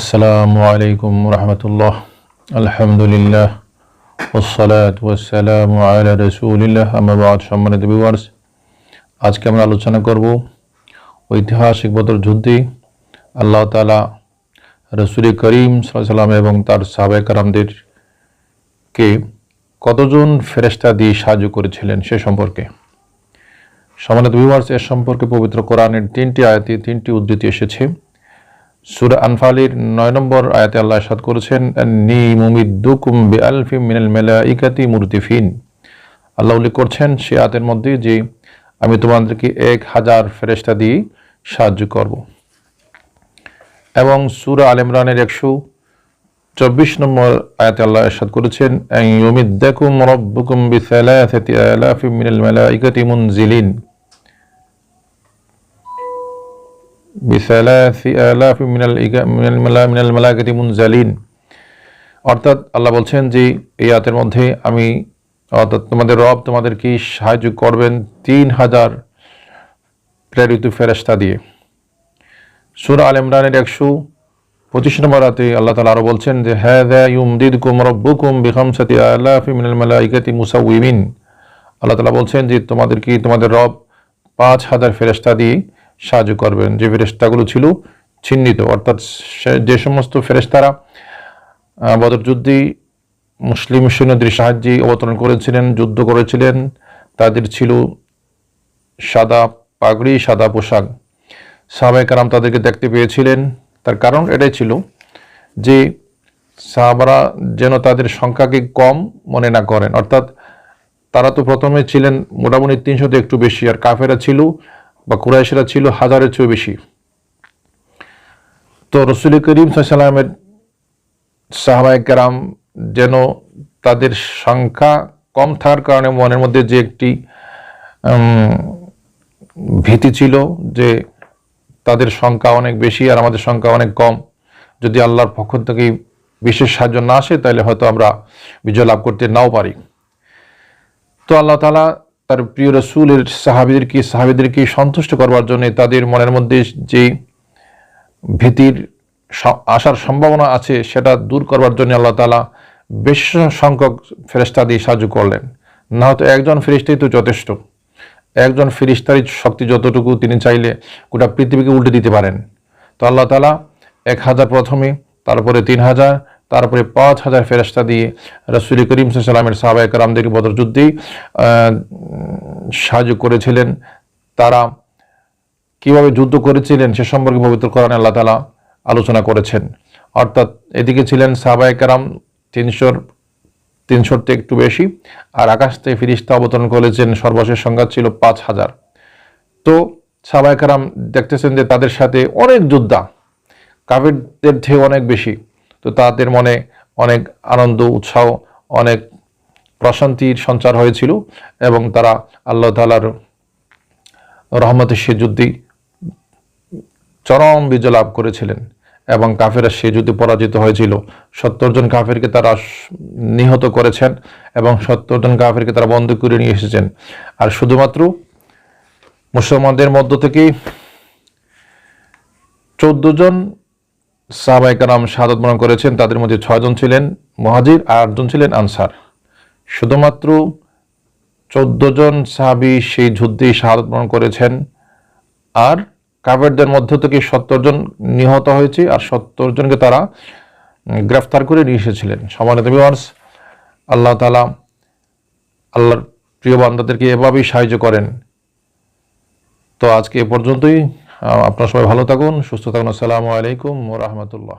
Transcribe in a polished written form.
আসসালামু আলাইকুম রহমতুল্লাহ। আলহামদুলিল্লাহ ওয়াসসালাতু ওয়াসসালামু আলা রাসূলিল্লাহ, আম্মা বা'দ। সম্মানিত ভিউয়ার্স, আজকে আমরা আলোচনা করব ঐতিহাসিক বদর যুদ্ধে আল্লাহ তাআলা রাসূল করিম সাল্লাল্লাহু আলাইহি ওয়াসাল্লাম এবং তার সাহাবায়ে কেরামদেরকে কতজন ফেরেশতা দিয়ে সাহায্য করেছিলেন সে সম্পর্কে। সম্মানিত ভিউয়ার্স, এর সম্পর্কে পবিত্র কোরআনের 3টি আয়াতে 3টি উদ্ধৃতি এসেছে। সূরা আনফালের 9 নম্বর আয়াতে আল্লাহ ইরশাদ করেছেন, আন্নী মুমিদ্দুকুম বিআলফিম মিনাল মালাইকাতি মুরদিফিন। আল্লাহ উল্লেখ করছেন সে আয়াতের মধ্যে যে আমি তোমাদেরকে 1000 ফেরেশতা দিয়ে সাহায্য করব। এবং সূরা আল ইমরানের 124 নম্বর আয়াতে আল্লাহ ইরশাদ করেছেন, আইয়ুমিদ্দাকুম রাব্বুকুম বিসালাসাতি আলাফিম মিনাল মালাইকাতি মুনজিলিন অর্থাৎ আল্লাহ বলছেন যে এই আয়াতের মধ্যে আমি অর্থাৎ তোমাদের রব তোমাদেরকে সাহায্য করবেন 3000 প্রেরিত ফেরেশতা দিয়ে। সূরা আল ইমরানের 125 নম্বর আয়াতে আল্লাহ তাআলা আরো বলছেন যে হাযা ইউমদিদকুম রাব্বুকুম বিখামসাতি আলাফি মিনাল মালাইকাতি মুসাউউমিন। আল্লাহ তাআলা বলছেন যে তোমাদেরকে তোমাদের রব 5000 ফেরেশতা দিয়ে সাহায্য করবেন, যে ফেরেশতাগুলো ছিল চিহ্নিত। অর্থাৎ যে সমস্ত ফেরেশতারা বদর যুদ্ধে মুসলিম সৈন্যদের সাহায্যে অবতরণ করেছিলেন, যুদ্ধ করেছিলেন, তাদের ছিল সাদা পাগড়ি, সাদা পোশাক। সাহাবায়ে কেরাম তাদেরকে দেখতে পেয়েছিলেন। তার কারণ এটাই ছিল যে সাহাবারা যেন তাদের সংখ্যাকে কম মনে না করেন। অর্থাৎ তারা তো প্রথমে ছিলেন মোটামুটি 300 একটু বেশি, আর কাফেরা ছিল বা কুরাইশরা ছিল 1000-এর চেয়ে বেশি। তো রাসূল করিম সাল্লাল্লাহু আলাইহি ওয়াসাল্লামের সাহাবায়ে কেরাম যেন তাদের সংখ্যা কম থাকার কারণে মনের মধ্যে যে একটি ভীতি ছিল যে তাদের সংখ্যা অনেক বেশি আর আমাদের সংখ্যা অনেক কম, যদি আল্লাহর পক্ষ থেকে বিশেষ সাহায্য না আসে তাহলে হয়তো আমরা বিজয় লাভ করতে নাও পারি। তো আল্লাহ তাআলা তার প্রিয় রাসূলের সাহাবীদেরকে সন্তুষ্ট করবার জন্য তাদের মনের মধ্যে যে ভীতির আসার সম্ভাবনা আছে সেটা দূর করবার জন্য আল্লাহ তাআলা বেশ সংখ্যক ফেরেশতা দিয়ে সাহায্য করলেন। না হয়তো একজন ফেরেশতাই তো যথেষ্ট। একজন ফেরেশতারই শক্তি যতটুকু, তিনি চাইলে গোটা পৃথিবীকে উল্টে দিতে পারেন। তো আল্লাহ তাআলা 1000 প্রথমে, তারপরে 3000, তারপরে 5000 ফেরেশতা দিয়ে রাসূল করিম সাল্লাল্লাহু আলাইহি ওয়াসাল্লামের সাহাবায়ে কেরামদেরকে বদর যুদ্ধে সাহায্য করেছিলেন। তারা কিভাবে যুদ্ধ করেছিলেন সে সম্পর্কে পবিত্র কোরআনে আল্লাহ তাআলা আলোচনা করেছেন। অর্থাৎ এদিকে ছিলেন সাহাবায়ে কেরাম 300 একটু বেশি, আর আকাশ থেকে ফেরেশতা অবতরণ করেছেন সর্বশেষ সংখ্যা ছিল 5000। তো সাহাবায়ে কেরাম দেখতেছেন যে তাদের সাথে অনেক যোদ্ধা, কাফেরদের থেকে অনেক বেশি। তো তাদের মনে অনেক আনন্দ, উৎসাহ, অনেক প্রশান্তির সঞ্চার হয়েছিল এবং তারা আল্লাহ তাআলার রহমতে সে যুদ্ধে চরম বিজয় লাভ করেছিলেন এবং কাফেররা সে যুদ্ধে পরাজিত হয়েছিল। 70 জন কাফেরকে তারা নিহত করেছেন এবং 70 জন কাফেরকে তারা বন্দী করে নিয়ে এসেছেন। আর শুধুমাত্র মুসলমানদের মধ্য থেকে 14 জন সাহাবায়ে কেরাম শাহাদাত বরণ করেছেন। তাদের মধ্যে 6 জন ছিলেন মুহাজির আর 8 জন ছিলেন আনসার। শুধুমাত্র 14 জন সাহাবী সেই যুদ্ধে শাহাদাত বরণ করেছেন, আর কাফেরদের মধ্য থেকে 70 জন নিহত হয়েছে আর 70 জনকে তারা গ্রেফতার করে নিয়ে এসেছিলেন। সম্মানিত ভিউয়ার্স, আল্লাহ তাআলা আল্লাহর প্রিয় বান্দাদেরকে এভাবেই সাহায্য করেন। তো আজকে এ পর্যন্তই। আপনারা সবাই ভালো থাকুন, সুস্থ থাকুন। আসসালামু আলাইকুম ওয়া রাহমাতুল্লাহ।